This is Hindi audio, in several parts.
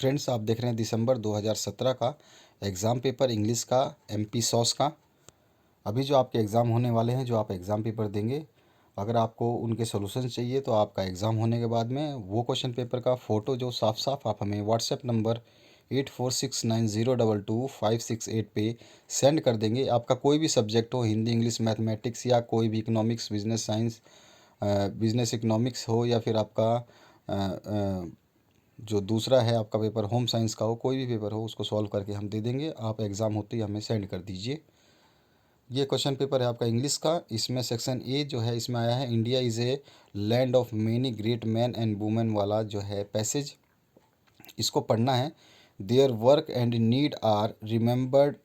फ्रेंड्स, आप देख रहे हैं दिसंबर 2017 का एग्ज़ाम पेपर इंग्लिश का एमपी सॉस का। अभी जो आपके एग्ज़ाम होने वाले हैं, जो आप एग्ज़ाम पेपर देंगे, अगर आपको उनके सॉल्यूशन चाहिए तो आपका एग्ज़ाम होने के बाद में वो क्वेश्चन पेपर का फ़ोटो जो साफ साफ आप हमें व्हाट्सएप नंबर 8469022568 पे सेंड कर देंगे। आपका कोई भी सब्जेक्ट हो, हिंदी, इंग्लिश, मैथमेटिक्स या कोई भी economics, business science, business economics हो, या फिर आपका जो दूसरा है आपका पेपर होम साइंस का हो, कोई भी पेपर हो, उसको सॉल्व करके हम दे देंगे। आप एग्ज़ाम होते ही हमें सेंड कर दीजिए। ये क्वेश्चन पेपर है आपका इंग्लिश का। इसमें सेक्शन ए जो है, इसमें आया है India is a land of many great man and women वाला जो है पैसेज, इसको पढ़ना है। Their work and need are remembered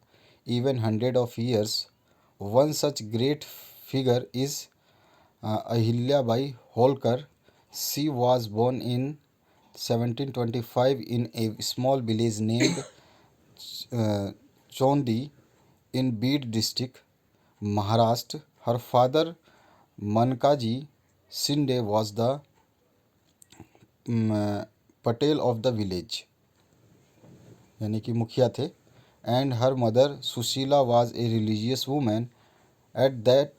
even 100 of years। One such great figure is Ahilyabai Holkar. She was born in 1725 in a small village named Chondi in Beed district, Maharashtra. Her father Mankaji Shinde was the Patel of the village, यानी कि मुखिया थे, and her mother Sushila was a religious woman. At that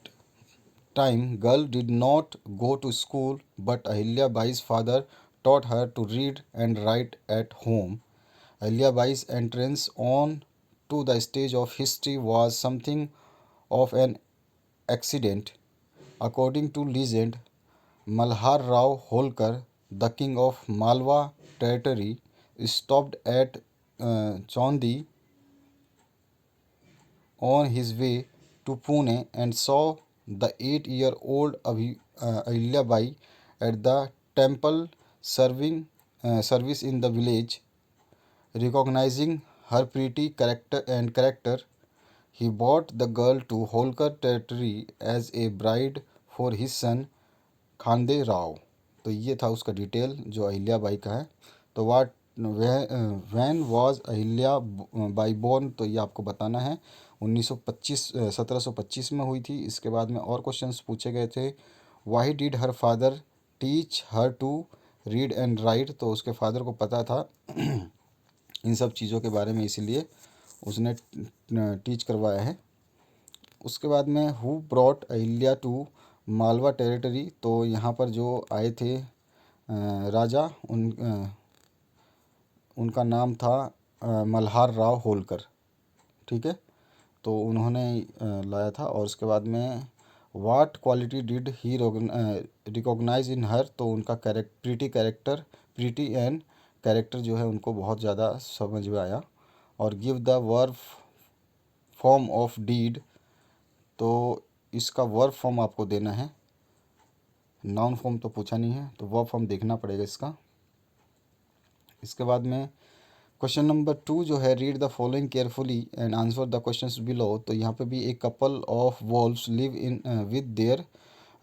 time, girl did not go to school, but Ahilya Bai's father taught her to read and write at home. Ahilya Bai's entrance on to the stage of history was something of an accident. According to legend, Malhar Rao Holkar, the king of Malwa territory, stopped at Chaundi on his way to Pune and saw the 8-year-old Ahilyabai at the temple service in the village. Recognizing her pretty character, he brought the girl to Holkar territory as a bride for his son Khande Rao. तो ये था उसका डिटेल जो अहिल्या बाई का है। तो what when was Ahilya Bai born, तो ये आपको बताना है। 1725 में हुई थी। इसके बाद में और क्वेश्चंस पूछे गए थे। Why did her father teach her to read and write, तो उसके फादर को पता था इन सब चीज़ों के बारे में, इसीलिए उसने टीच करवाया है। उसके बाद में who brought Ahilya to Malwa territory, तो यहाँ पर जो आए थे राजा, उनका नाम था मल्हार राव होलकर। ठीक है, तो उन्होंने लाया था। और उसके बाद में वाट क्वालिटी डिड ही रिकॉग्नाइज इन हर, तो उनका प्रीटी एंड कैरेक्टर जो है उनको बहुत ज़्यादा समझ में आया। और give the verb form of deed, तो इसका वर्ब फॉर्म आपको देना है। नाउन फॉर्म तो पूछा नहीं है, तो वर्ब फॉर्म देखना पड़ेगा इसका। इसके बाद में क्वेश्चन नंबर 2 जो है, read the following carefully and answer the questions below. तो यहाँ पे भी एक couple of wolves live in with their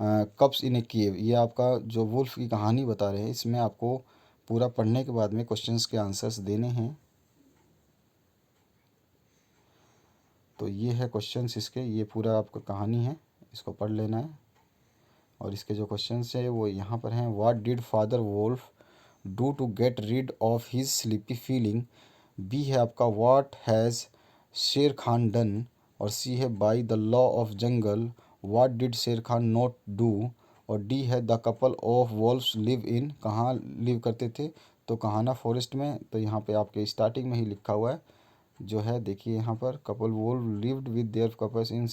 cubs in a cave, ये आपका जो वुल्फ की कहानी बता रहे हैं। इसमें आपको पूरा पढ़ने के बाद में क्वेश्चंस के आंसर्स देने हैं। तो ये है क्वेश्चंस इसके, ये पूरा आपका कहानी है, इसको पढ़ लेना है। और इसके जो क्वेश्चंस है वो यहाँ पर हैं। What did father wolf do to get rid of his sleepy feeling. B है आपका व्हाट हैज़ शेर खान डन। और सी है by the law of jungle what did शेर खान नॉट डू। और डी है the couple of wolves live इन, कहाँ लिव करते थे, तो कहाना फॉरेस्ट में। तो यहाँ पे आपके स्टार्टिंग में ही लिखा हुआ है जो है, देखिए यहाँ पर, couple wolve lived with their couples in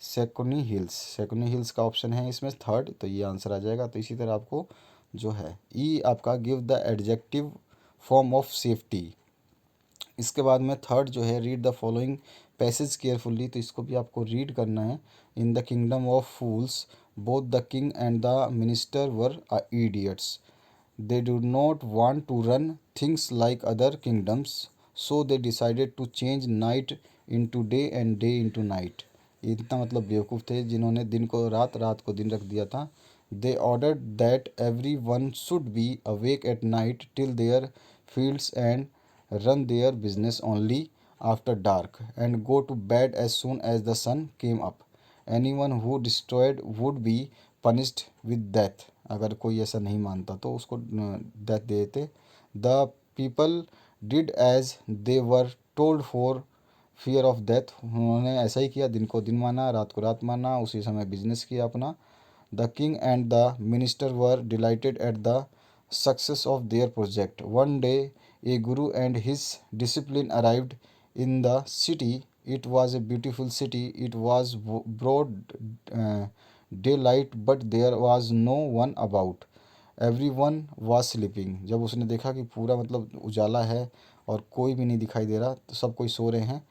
Seeonee hills का ऑप्शन है इसमें थर्ड, तो ये आंसर आ जाएगा। तो इसी तरह आपको जो है ई आपका give the adjective form of safety. इसके बाद में थर्ड जो है, read the following passage carefully, तो इसको भी आपको रीड करना है। In the kingdom of fools both the king and the minister were idiots. They do not want to run things like other kingdoms, so they decided to change night into day and day into night. इतना मतलब बेवकूफ़ थे जिन्होंने दिन को रात, रात को दिन रख दिया था। They ordered that everyone should be awake at night till their fields and run their business only after dark and go to bed as soon as the sun came up. Anyone who destroyed would be punished with death. अगर कोई ऐसा नहीं मानता तो उसको डेथ दे देते। The people did as they were told for fear of death. उन्होंने ऐसा ही किया, दिन को दिन माना, रात को रात माना, उसी समय बिजनेस किया अपना। The king and the minister were dilated at the success of their project. One day, a guru and his discipline arrived in the city. It was a beautiful city. It was broad daylight, but there was no one about. Everyone was sleeping. जब उसने देखा कि पूरा मतलब उजाला है और कोई भी नहीं दिखाई दे रहा, तो सब कोई सो रहे हैं।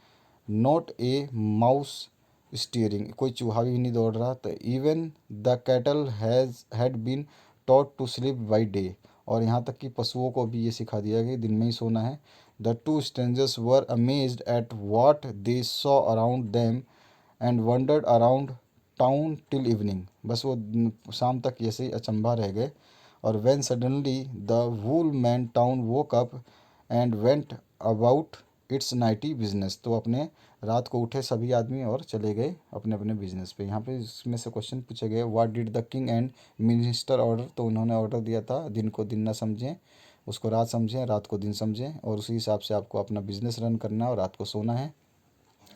नॉट ए माउस स्टीयरिंग, कोई चूहा भी नहीं दौड़ रहा। तो even the cattle had been taught to sleep by day, और यहाँ तक कि पशुओं को भी ये सिखा दिया कि दिन में ही सोना है। The two strangers were amazed at what they saw around them and wandered around town till evening. बस वो शाम तक ऐसे ही अचंभा रह गए। और when suddenly the whole man town woke up and went about its nightly business. तो अपने रात को उठे सभी आदमी और चले गए अपने अपने बिजनेस पे। यहाँ पे इसमें से क्वेश्चन पूछे गए, what did the king and minister order. तो उन्होंने ऑर्डर दिया था दिन को दिन ना समझें, उसको रात समझें, रात को दिन समझें, और उसी हिसाब से आपको अपना बिजनेस रन करना है और रात को सोना है।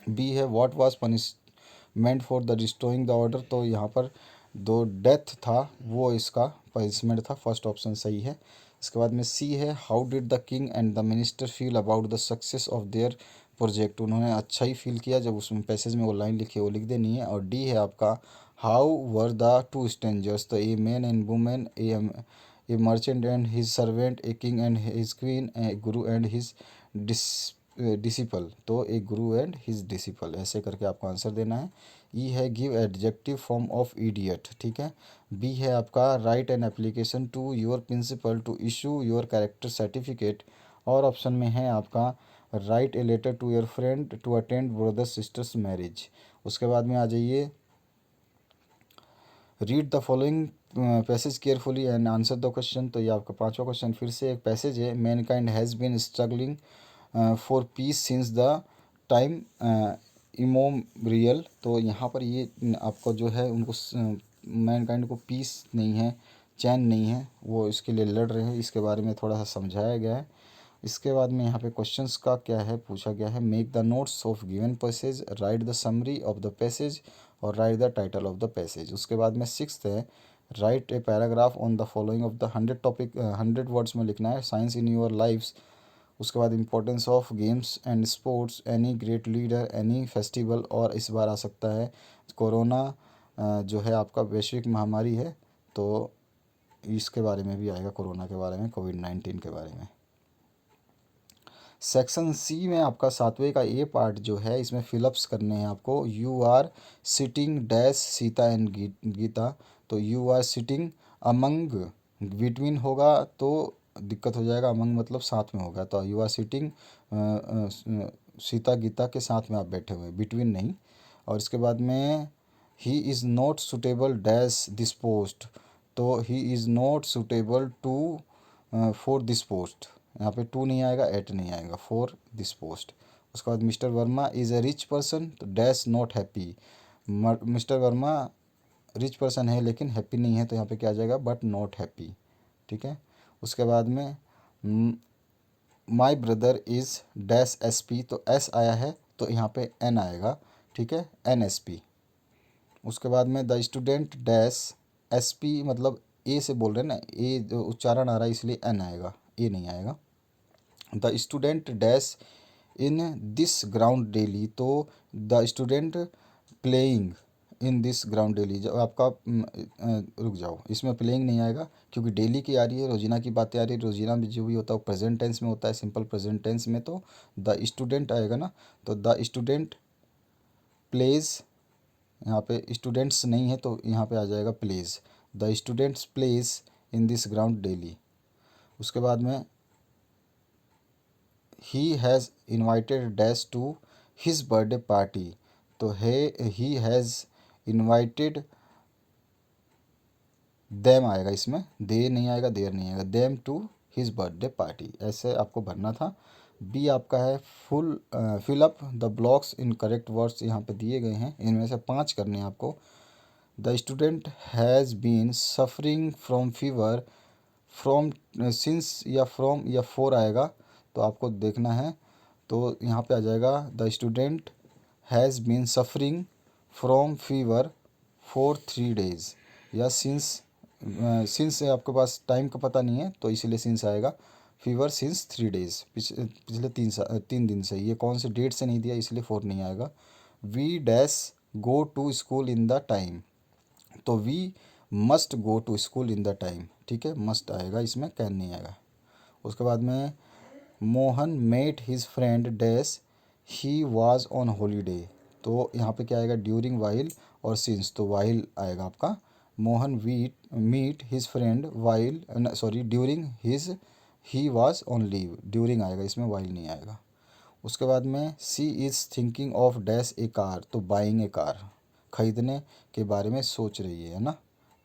बी है, what was punishment for the destroying the order. तो यहाँ पर दो डेथ था, वो इसका पनिशमेंट था। फर्स्ट ऑप्शन सही है। इसके बाद में सी है, how did the king and the minister feel about the success of their project. उन्होंने अच्छा ही फील किया। जब उसमें पैसेज में वो लाइन लिखी है वो लिख देनी है। और डी है आपका, how were the two strangers. तो a man and women, a merchant and his servant, a king and his queen, a guru and his disciple. तो ए गुरु एंड हिज डिसिपल, ऐसे करके आपको आंसर देना है। ई है, give adjective form of idiot. ठीक है। बी है आपका, write an application to your principal to issue your character certificate. और ऑप्शन में है आपका, write a letter to your friend to attend brother sisters marriage. उसके बाद में आ जाइए, read the following passage carefully and answer the question. तो ये आपका पांचवा क्वेश्चन फिर से एक पैसेज है, mankind has been struggling for peace since the time immemorial. तो यहाँ पर ये आपको जो है उनको मैनकाइंड को पीस नहीं है, चैन नहीं है, वो इसके लिए लड़ रहे हैं, इसके बारे में थोड़ा सा समझाया गया है। इसके बाद में यहाँ पे क्वेश्चंस का क्या है पूछा गया है, make the notes of given passage, write the summary of the passage, और write the title of the passage. उसके बाद में सिक्स्थ है, write a paragraph on the following of the 100 topic, 100 words में लिखना है, साइंस इन योर लाइफ्स। उसके बाद importance of games and sports, any great leader, any festival, और इस बार आ सकता है कोरोना जो है आपका वैश्विक महामारी है, तो इसके बारे में भी आएगा, कोरोना के बारे में, कोविड-19 के बारे में। सेक्शन सी में आपका सातवें का ए पार्ट जो है, इसमें फिलअप्स करने हैं आपको। You are sitting dash Sita and Gita. तो you are sitting among, between होगा तो दिक्कत हो जाएगा, अमंग मतलब साथ में होगा। तो you are sitting Sita Gita के साथ में आप बैठे हुए, बिटवीन नहीं। और इसके बाद में, he is not suitable dash this post. तो he is not suitable to for this post. यहाँ पे टू नहीं आएगा, एट नहीं आएगा, फॉर दिस पोस्ट। उसके बाद mister Verma is a rich person, तो dash not happy. Mister Verma rich person है लेकिन हैप्पी नहीं है, तो यहाँ पे क्या आ जाएगा, बट नॉट हैप्पी। ठीक है। उसके बाद में, my brother is dash S P. तो एस आया है तो यहाँ पे एन आएगा। ठीक है, एन एस पी। उसके बाद में, the student dash S P, मतलब ए से बोल रहे हैं ना, ए जो उच्चारण आ रहा है इसलिए एन आएगा, ए नहीं आएगा। The student dash in this ground daily. तो the student playing in this ground daily, जब आपका रुक जाओ, इसमें प्लेइंग नहीं आएगा क्योंकि डेली की आ रही है, रोजीना की बातें आ रही है। रोजीना में जो भी होता है वो प्रेजेंट टेंस में होता है, सिंपल प्रेजेंट टेंस में तो द स्टूडेंट आएगा ना। तो द स्टूडेंट प्लेज, यहाँ पे स्टूडेंट्स नहीं है तो यहाँ पे आ जाएगा pledge. The students pledge in this ground daily. उसके बाद में, he has invited dash to his birthday party. तो है, ही हैज़ इन्वाइटेड देम आएगा, इसमें दे नहीं आएगा, देर नहीं आएगा, them to his birthday party, ऐसे आपको भरना था। बी आपका है, fill up the blocks in correct words, यहाँ पे दिए गए हैं, इनमें से 5 करने हैं आपको। The student has been suffering from fever from since या फ्रॉम या फॉर आएगा तो आपको देखना है। तो यहाँ पे आ जाएगा the student has been suffering from fever for 3 days, या सिंस, सिंस आपके पास टाइम का पता नहीं है तो इसीलिए सिंस आएगा। फीवर सिंस 3 days, पिछले 3 दिन से। ये कौन से डेट से नहीं दिया इसलिए 4 नहीं आएगा। We dash go to school in the time, तो we must go to school in the time, ठीक है, मस्ट आएगा इसमें, कैन नहीं आएगा। उसके बाद में Mohan met his friend dash he was on holiday, तो यहाँ पे क्या आएगा, ड्यूरिंग, वाइल और सिंस, तो वाइल आएगा आपका। Mohan meet his friend while, sorry during his, he was on leave, during आएगा इसमें, वाइल नहीं आएगा। उसके बाद में she is thinking of dash a car, तो बाइंग ए कार, खरीदने के बारे में सोच रही है ना।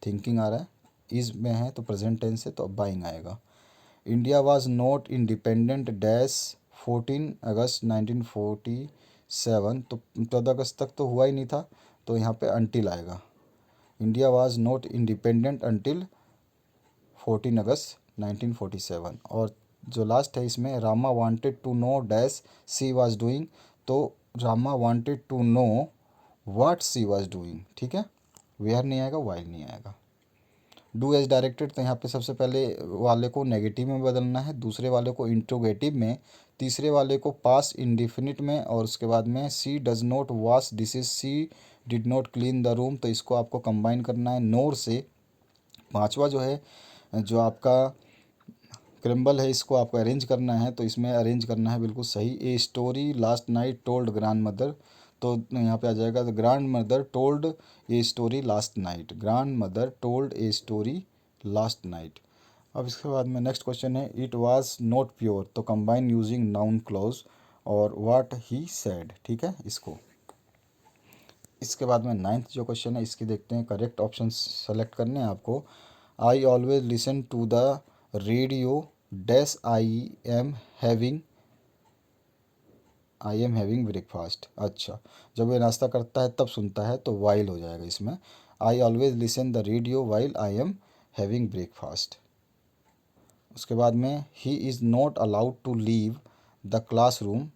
थिंकिंग आ रहा है, इज़ में है तो प्रेजेंट टेंस है तो अब बाइंग आएगा। India was not independent dash 14 August 1947, तो 14 अगस्त तक तो हुआ ही नहीं था, तो यहाँ पे अनटिल आएगा। India was not independent until 14 August 1947। और जो लास्ट है इसमें, Rama wanted to know dash she was doing, तो Rama wanted to know what she was doing, ठीक है, वेयर नहीं आएगा, वाइल नहीं आएगा। डू एज डायरेक्टेड, तो यहाँ पे सबसे पहले वाले को नेगेटिव में बदलना है, दूसरे वाले को इंट्रोगेटिव में, तीसरे वाले को पास इंडिफिनिट में, और उसके बाद में she does not wash dishes, she did not clean the room, तो इसको आपको कंबाइन करना है नोर से। पांचवा जो है, जो आपका क्रम्बल है, इसको आपको अरेंज करना है, तो इसमें अरेंज करना है बिल्कुल सही। A story last night told grand mother, तो यहाँ पे आ जाएगा the grand mother told a story last night, grand mother told a story last night. अब इसके बाद में नेक्स्ट क्वेश्चन है, इट वाज नॉट प्योर, तो कंबाइन यूजिंग नाउन क्लॉज और व्हाट ही सेड, ठीक है इसको। इसके बाद में नाइन्थ जो क्वेश्चन है, इसकी देखते हैं, करेक्ट ऑप्शन सेलेक्ट करने हैं आपको। I always listen to the radio dash having I am having breakfast, अच्छा, जब ये नाश्ता करता है तब सुनता है, तो वाइल हो जाएगा इसमें। I always listen the radio while I am having breakfast. उसके बाद में he is not allowed to leave the classroom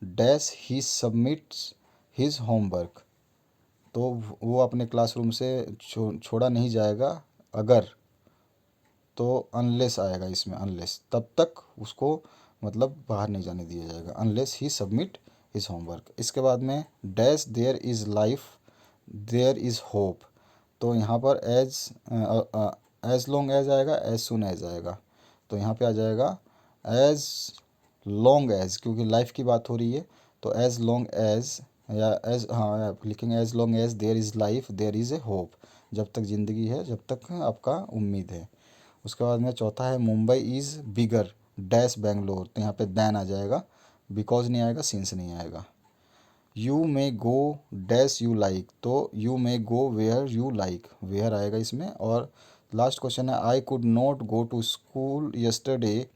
dash he submits his homework, तो वो अपने क्लासरूम से छोड़ा नहीं जाएगा अगर, तो अनलेस आएगा इसमें, अनलेस, तब तक उसको मतलब बाहर नहीं जाने दिया जाएगा, unless he submit his homework. इसके बाद में dash there is life there is hope, तो यहाँ पर एज लॉन्ग एज आएगा, एज सुन एज आएगा, तो यहाँ पे आ जाएगा एज लॉन्ग एज, क्योंकि लाइफ की बात हो रही है, तो एज लॉन्ग एज, या एज, हाँ आप लिखेंगे as long as there is life there is a hope, जब तक ज़िंदगी है जब तक आपका उम्मीद है। उसके बाद में चौथा है, Mumbai is bigger dash Bangalore, तो यहाँ पे दैन आ जाएगा, बिकॉज नहीं आएगा, सिंस नहीं आएगा। You may go dash you like, तो you may go where you like, where आएगा इसमें। और लास्ट क्वेश्चन है, I could not go to school yesterday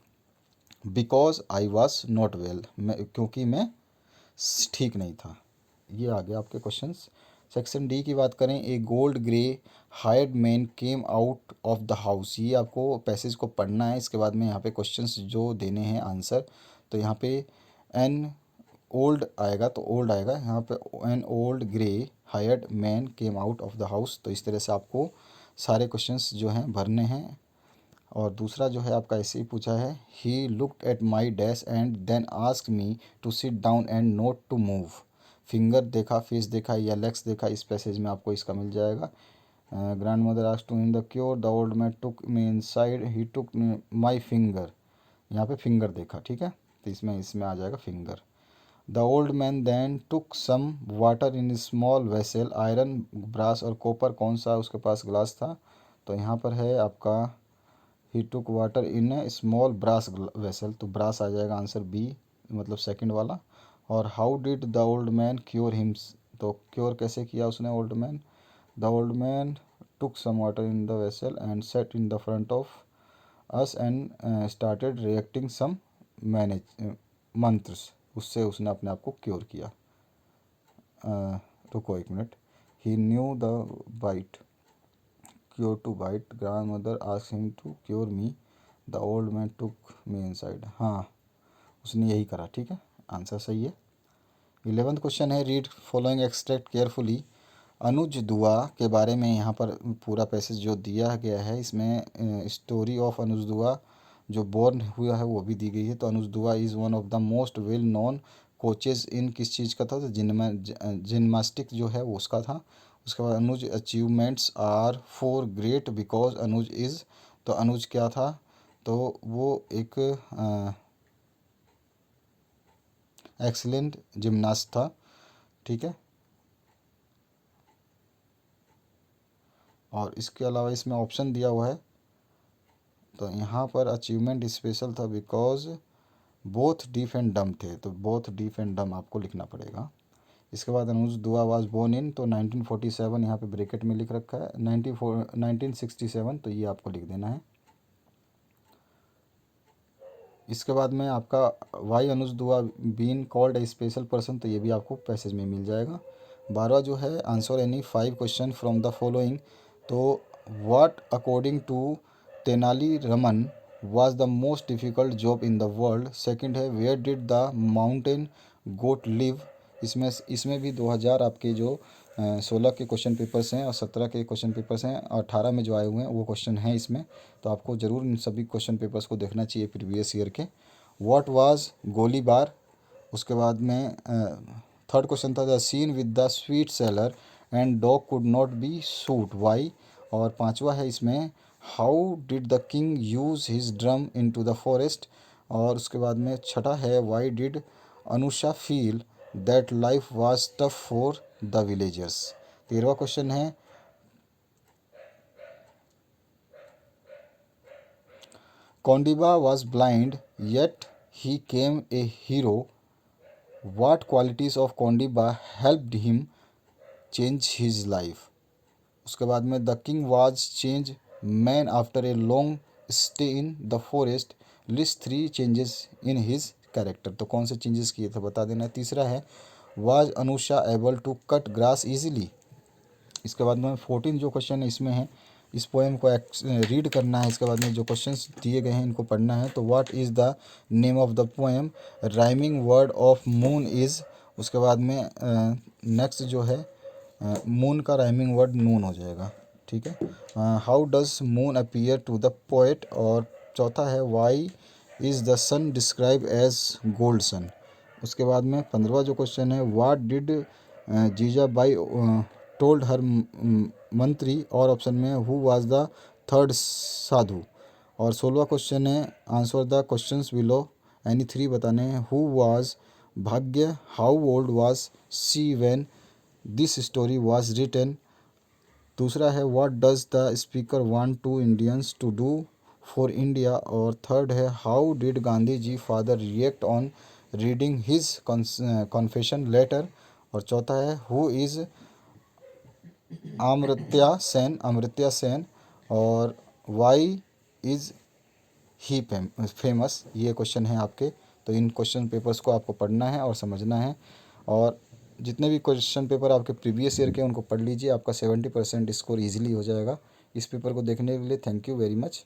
because I was not well, मैं क्योंकि मैं ठीक नहीं था। ये आ गया आपके क्वेश्चंस। सेक्शन डी की बात करें, a gold grey haired man came out of the house, ये आपको पैसेज को पढ़ना है, इसके बाद में यहाँ पे क्वेश्चंस जो देने हैं आंसर, तो यहाँ पे एन ओल्ड आएगा, तो ओल्ड आएगा यहाँ पे, an old grey haired man came out of the house, तो इस तरह से आपको सारे क्वेश्चंस जो हैं भरने हैं। और दूसरा जो है आपका ऐसे ही पूछा है, he looked at my dash and then ask me to sit down and not to move, finger देखा, फेस देखा या लेग्स देखा, इस पैसेज में आपको इसका मिल जाएगा। Grandmother asked to him the cure, the old man took me inside, he took my finger, यहाँ पे फिंगर देखा, ठीक है, तो इसमें इसमें आ जाएगा finger. The old man then took some water in small vessel, iron brass और कॉपर, कौन सा उसके पास ग्लास था, तो यहाँ पर है आपका he took water in a small brass vessel, तो ब्रास आ जाएगा आंसर बी, मतलब सेकंड वाला। और how did the old man cure him, तो क्योर कैसे किया उसने old man, the old man took some water in the vessel and set in the front of us and started reacting some manage mantras, उससे उसने अपने आप को क्योर किया। रुको एक minute, he new the bite, cure to bite, grandmother ask him to cure me, the old man took me inside, हाँ उसने यही करा, ठीक है, आंसर सही है। 11th क्वेश्चन है, रीड फॉलोइंग एक्सट्रैक्ट केयरफुली। अनुज दुआ के बारे में यहाँ पर पूरा पैसेज जो दिया गया है, इसमें स्टोरी ऑफ अनुज दुआ जो बोर्न हुआ है वो भी दी गई है। तो Anuj Dua is one of the most well known coaches in किस चीज़ का था, तो जिम्नास्टिक जो है वो उसका था। उसके बाद Anuj achievements are for great because Anuj is, तो अनुज क्या था, तो वो एक एक्सीलेंट जिम्नास्ट था, ठीक है। और इसके अलावा इसमें ऑप्शन दिया हुआ है, तो यहाँ पर अचीवमेंट स्पेशल था बिकॉज बोथ डीफ एंड डम थे, तो बोथ डीफ एंड डम आपको लिखना पड़ेगा। इसके बाद अनुज दुआ वाज बोर्न इन, तो 1947 यहाँ पे ब्रैकेट में लिख रखा है, 1967 तो ये आपको लिख देना है। इसके बाद में आपका why Anuj Dua been called a special person, तो ये भी आपको पैसेज में मिल जाएगा। 12 जो है, answer any 5 question from the following. तो what according to Tenali Raman was the most difficult job in the world. Second है, where did the mountain goat live. इसमें इसमें भी 2000 आपके जो 16 के क्वेश्चन पेपर्स हैं और 17 के क्वेश्चन पेपर्स हैं और 18 में जो आए हुए हैं वो क्वेश्चन हैं इसमें, तो आपको ज़रूर इन सभी क्वेश्चन पेपर्स को देखना चाहिए प्रीवियस ईयर के। व्हाट वाज गोलीबार। उसके बाद में थर्ड क्वेश्चन था, the scene with the sweet seller and dog could not be shoot why. और पांचवा है इसमें, how did the king use his drum in to the forest. और उसके बाद में छठा है, why did Anusha feel that life was tough for the villagers. 13वां क्वेश्चन है, Kondiba was blind yet he came a hero. What qualities of Kondiba helped him change his life? उसके बाद में the king was change man after a long stay in the forest, list 3 changes in his character. तो कौन से चेंजेस किए थे बता देना। तीसरा है, was Anusha able to cut grass easily. इसके बाद में 14 जो क्वेश्चन है इसमें है, इस पोएम को रीड करना है। इसके बाद में जो क्वेश्चंस दिए गए हैं इनको पढ़ना है। तो what is the name of the poem, rhyming word of moon is. उसके बाद में नेक्स्ट जो है, मून का राइमिंग वर्ड नून हो जाएगा, ठीक है। How does moon appear to the poet. और चौथा है, why is the sun describe as gold sun. उसके बाद में 15वां जो क्वेश्चन है, what did Jijabai told her mantri. और ऑप्शन में who was the third sadhu. और 16वां क्वेश्चन है, answer the questions below, any 3 बताने हैं। Who was Bhagya, how old was she when this story was written. दूसरा है, what does the speaker want to Indians to do for India. और थर्ड है, how did Gandhi ji father react on reading his confession letter. और चौथा है, हु इज़ अमृत्या सेन और वाई इज़ ही फेमस। ये क्वेश्चन है आपके। तो इन क्वेश्चन पेपर्स को आपको पढ़ना है और समझना है, और जितने भी क्वेश्चन पेपर आपके प्रीवियस ईयर के उनको पढ़ लीजिए, आपका 70% स्कोर ईजिली हो जाएगा। इस पेपर को देखने के लिए थैंक यू वेरी मच।